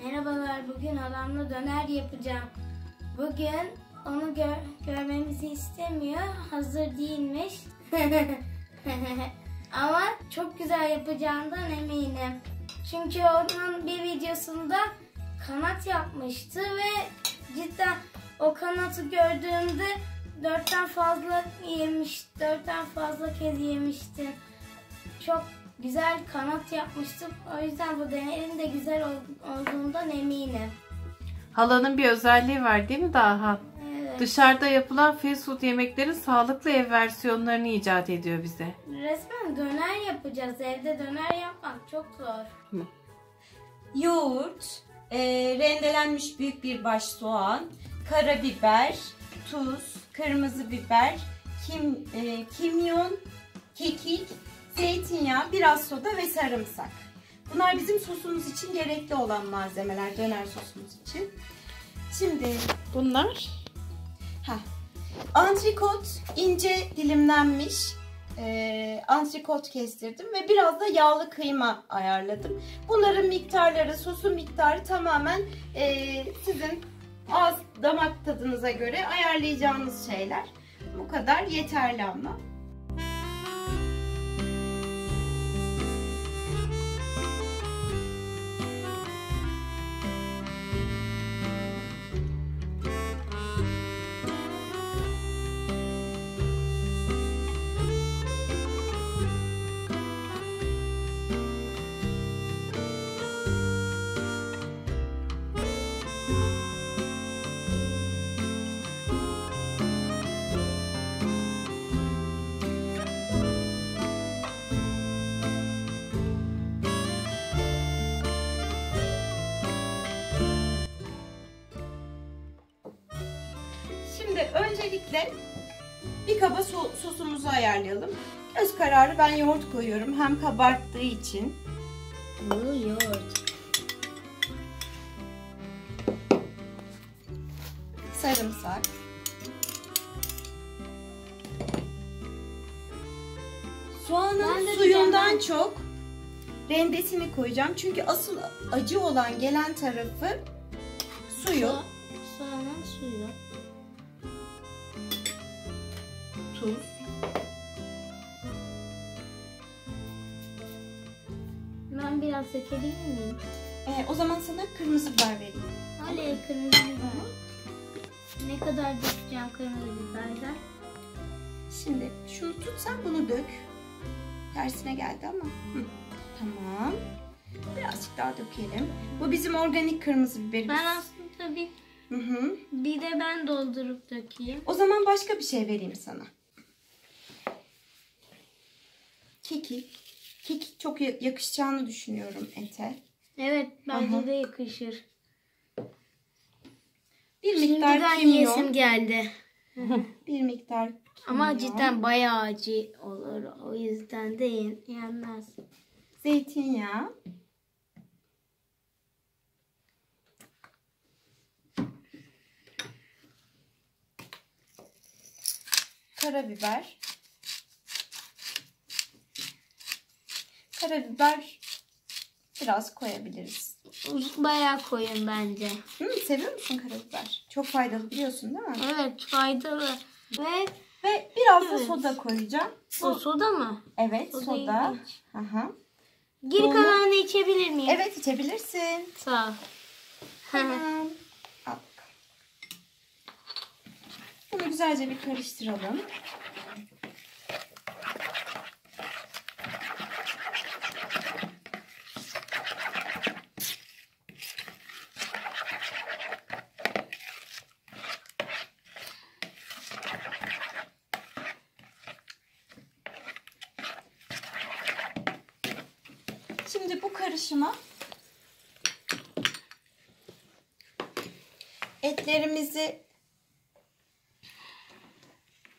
Merhabalar, bugün halamla döner yapacağım. Bugün onu görmemizi istemiyor, hazır değilmiş. Ama çok güzel yapacağından eminim. Çünkü onun bir videosunda kanat yapmıştı ve cidden o kanatı gördüğümde 4'ten fazla kez yemiştim. Çok güzel kanat yapmıştım. O yüzden bu dönerin de güzel olduğundan eminim. Halanın bir özelliği var değil mi Daha? Evet. Dışarıda yapılan fast food yemeklerin sağlıklı ev versiyonlarını icat ediyor bize. Resmen döner yapacağız. Evde döner yapmak çok zor. Yoğurt, rendelenmiş büyük bir baş soğan, karabiber, tuz, kırmızı biber, kimyon, kekik, zeytinyağı, biraz soda ve sarımsak. Bunlar bizim sosumuz için gerekli olan malzemeler, döner sosumuz için. Şimdi Bunlar? Antrikot ince dilimlenmiş antrikot kestirdim ve biraz da yağlı kıyma ayarladım. Bunların miktarları, sosun miktarı tamamen sizin ağız damak tadınıza göre ayarlayacağınız şeyler. Bu kadar yeterli ama. Şimdi öncelikle bir kaba sosumuzu ayarlayalım. Göz kararı ben yoğurt koyuyorum hem kabarttığı için. Yoğurt. Sarımsak. Soğanın suyundan çok rendesini koyacağım. Çünkü asıl acı olan gelen tarafı suyu. Soğanın suyu. Tuz. Ben biraz seçebilir miyim? O zaman sana kırmızı biber vereyim. Oley, kırmızı biber. Ne kadar dökeceğim kırmızı biberden? Şimdi şunu tut, sen bunu dök. Tersine geldi ama. Tamam. Birazcık daha dökelim. Bu bizim organik kırmızı biberimiz. Ben aslında bir de ben doldurup dökeyim. O zaman başka bir şey vereyim sana. Kekik. Kekik çok yakışacağını düşünüyorum ete. Evet, bence de yakışır. Bir miktar Şimdiden kimyon. yiyesim geldi. Bir miktar kimyon. Ama cidden bayağı acı olur. O yüzden de yenmez. Zeytinyağı. Karabiber. Karabiber biraz koyabiliriz. Bayağı koyun bence. Seviyor musun karabiber? Çok faydalı, biliyorsun değil mi? Evet, faydalı. Ve biraz da soda koyacağım. O soda mı? Evet, soda. Aha. Geri kalanını içebilir miyim? Evet, içebilirsin. Sağ ol. Tamam. Al bakalım. Bunu güzelce bir karıştıralım. Şimdi bu karışıma etlerimizi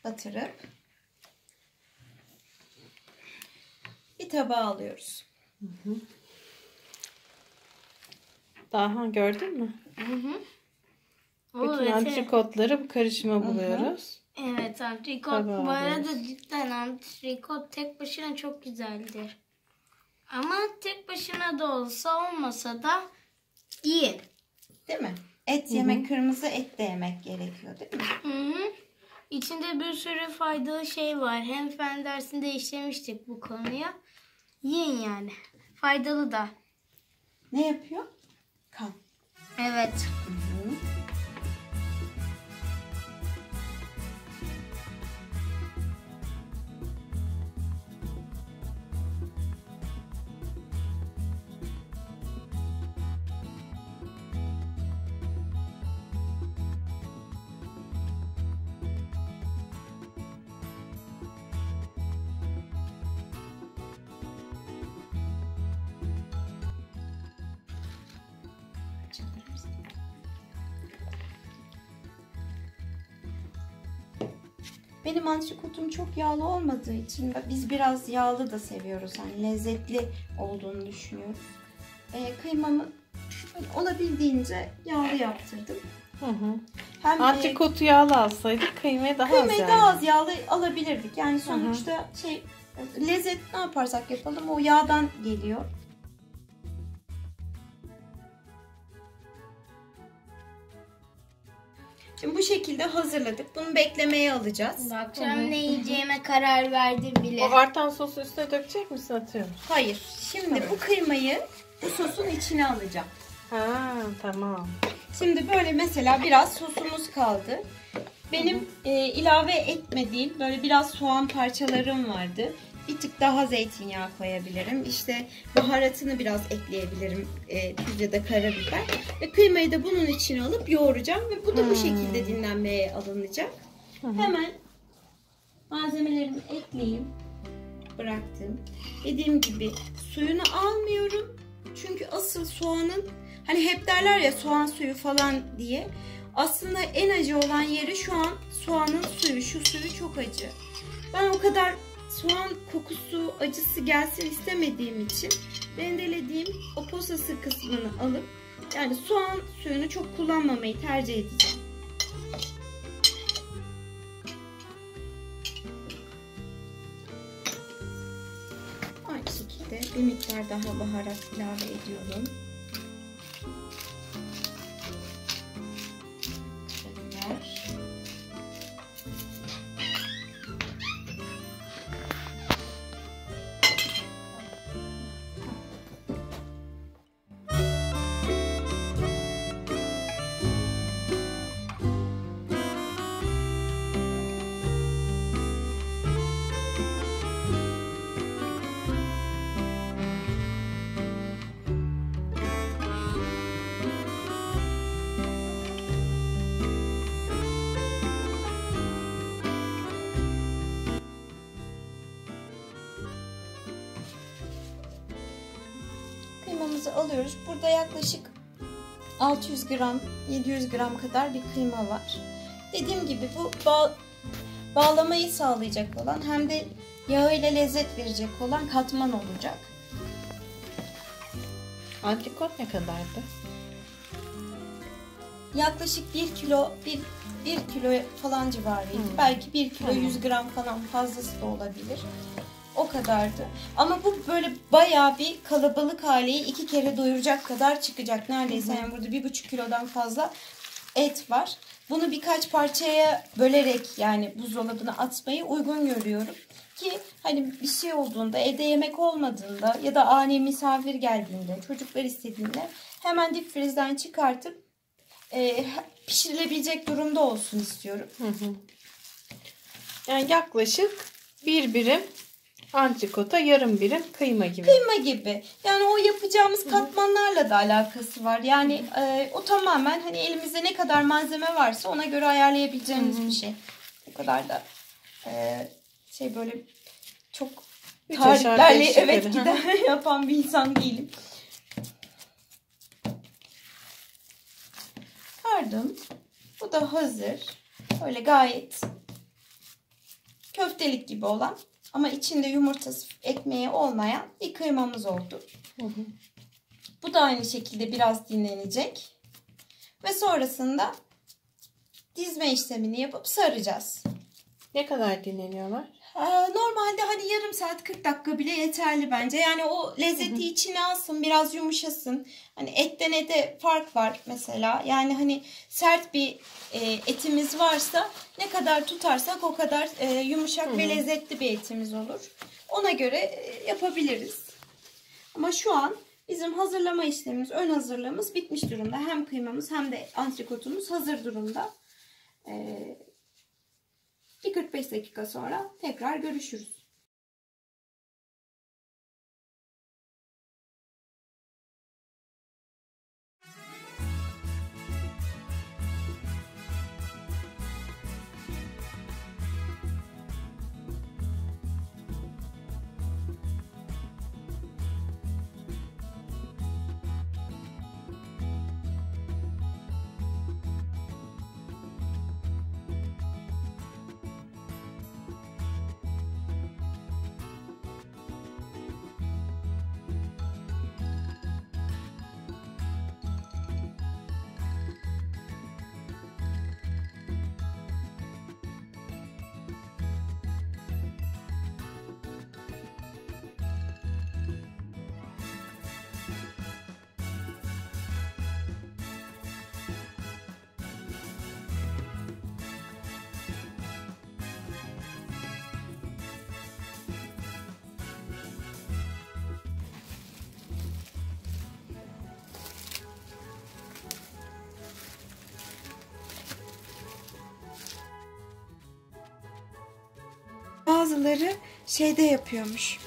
batırıp bir tabağa alıyoruz. Daha gördün mü? Bütün Evet. antrikotları bu karışıma buluyoruz. Evet, antrikot. Tabii Bu arada cidden antrikot tek başına çok güzeldir. Ama tek başına da olsa olmasa da Yiyin. Değil mi? Et yemek, kırmızı et de yemek gerekiyor değil mi? Hı hı. İçinde bir sürü faydalı şey var. Hem fen dersinde işlemiştik bu konuya. Yiyin yani. Faydalı da. Ne yapıyor? Kan. Evet. Hı. Benim antrikotum çok yağlı olmadığı için biz biraz yağlı da seviyoruz. Yani lezzetli olduğunu düşünüyoruz. Kıymamı olabildiğince yağlı yaptırdım. Hem Antrikotu yağlı alsaydık kıymayı daha az kıymayı daha az yağlı alabilirdik. Yani sonuçta lezzet ne yaparsak yapalım o yağdan geliyor. Şimdi bu şekilde hazırladık. Bunu beklemeye alacağız. Akşam ne yiyeceğime karar verdim bile. O artan sosu üstüne dökecek misin, atıyor musun? Hayır. Şimdi bu kıymayı bu sosun içine alacağım. Ha, tamam. Şimdi böyle mesela biraz sosumuz kaldı. Benim ilave etmediğim böyle biraz soğan parçalarım vardı. Bir tık daha zeytinyağı koyabilirim. İşte baharatını biraz ekleyebilirim. Tuz ya da karabiber. Ve kıymayı da bunun içine alıp yoğuracağım. Ve bu da bu şekilde dinlenmeye alınacak. Hemen malzemelerimi ekleyeyim. Bıraktım. Dediğim gibi suyunu almıyorum. Çünkü asıl soğanın, hani hep derler ya soğan suyu falan diye. Aslında en acı olan yeri şu an soğanın suyu. Şu suyu çok acı. Ben o kadar soğan kokusu, acısı gelsin istemediğim için rendelediğim o posası kısmını alıp yani soğan suyunu çok kullanmamayı tercih edeceğim. Aynı şekilde bir miktar daha baharat ilave ediyorum. Karabiber. Kıymamızı alıyoruz. Burada yaklaşık 600 gram, 700 gram kadar bir kıyma var. Dediğim gibi bu bağlamayı sağlayacak olan hem de yağı ile lezzet verecek olan katman olacak. Antrikot ne kadardı? Yaklaşık 1 kilo, 1 kilo falan civarıydı. Belki 1 kilo 100 gram falan fazlası da olabilir. O kadardı. Ama bu böyle bayağı bir kalabalık aileyi 2 kere doyuracak kadar çıkacak. Neredeyse yani burada 1,5 kilodan fazla et var. Bunu birkaç parçaya bölerek yani buzdolabına atmayı uygun görüyorum. Ki hani bir şey olduğunda, evde yemek olmadığında ya da ani misafir geldiğinde, çocuklar istediğinde hemen dip frizden çıkartıp pişirilebilecek durumda olsun istiyorum. Yani yaklaşık bir birim antrikota yarım birim kıyma gibi. Kıyma gibi. Yani o yapacağımız katmanlarla da alakası var. Yani o tamamen hani elimizde ne kadar malzeme varsa ona göre ayarlayabileceğimiz bir şey. O kadar da böyle çok tariflerle giden yapan bir insan değilim. Sardım. Bu da hazır. Böyle gayet köftelik gibi olan ama içinde yumurtası, ekmeği olmayan bir kıymamız oldu. Bu da aynı şekilde biraz dinlenecek. Ve sonrasında dizme işlemini yapıp saracağız. Ne kadar dinleniyorlar? Normalde hani yarım saat 40 dakika bile yeterli bence. Yani o lezzeti içine alsın, biraz yumuşasın. Hani etten ete fark var mesela. Yani hani sert bir etimiz varsa ne kadar tutarsak o kadar yumuşak ve lezzetli bir etimiz olur. Ona göre yapabiliriz. Ama şu an bizim hazırlama işlemimiz, ön hazırlığımız bitmiş durumda. Hem kıymamız hem de antrikotumuz hazır durumda. Bir 45 dakika sonra tekrar görüşürüz. Bazıları şeyde yapıyormuş.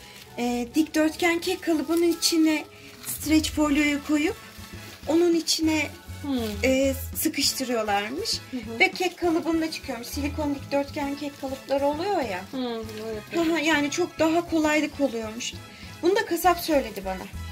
Dikdörtgen kek kalıbının içine streç folyoyu koyup onun içine sıkıştırıyorlarmış. Ve kek kalıbında çıkıyormuş. Silikon dikdörtgen kek kalıpları oluyor ya. Yani çok daha kolaylık oluyormuş. Bunu da kasap söyledi bana.